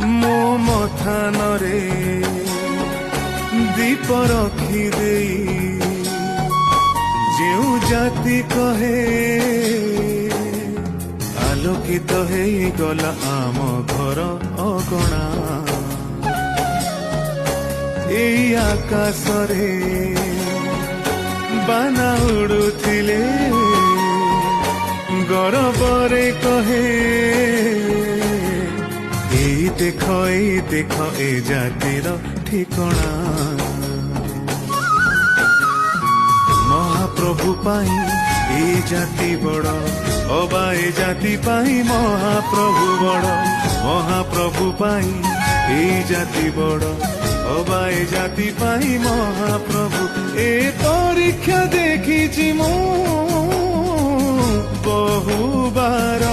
ମୋ ମଥାନରେ ଦୀପ ରଖିଦେଇ ଯେଉଁ ଜାତି କହେ ଆଲୋକିତ ହେଇଗଲା ଆମ ଘର ଅଗଣା। ଏଇ ଆକାଶରେ ବାନା ଉଡୁଥିଲେ ଗରବରେ କହେ ଏଇ ଦେଖ ଏ ଜାତିର ଠିକଣା। ମହାପ୍ରଭୁ ପାଇଁ ଏ ଜାତି ବଡ଼, ଅବା ଏ ଜାତି ପାଇଁ ମହାପ୍ରଭୁ ବଡ଼। ମହାପ୍ରଭୁ ପାଇଁ ଏ ଜାତି ବଡ଼, ଅବା ଏ ଜାତି ପାଇଁ ମହାପ୍ରଭୁ। ଏ ପରୀକ୍ଷା ଦେଖିଛି ମୁଁ ବହୁବାର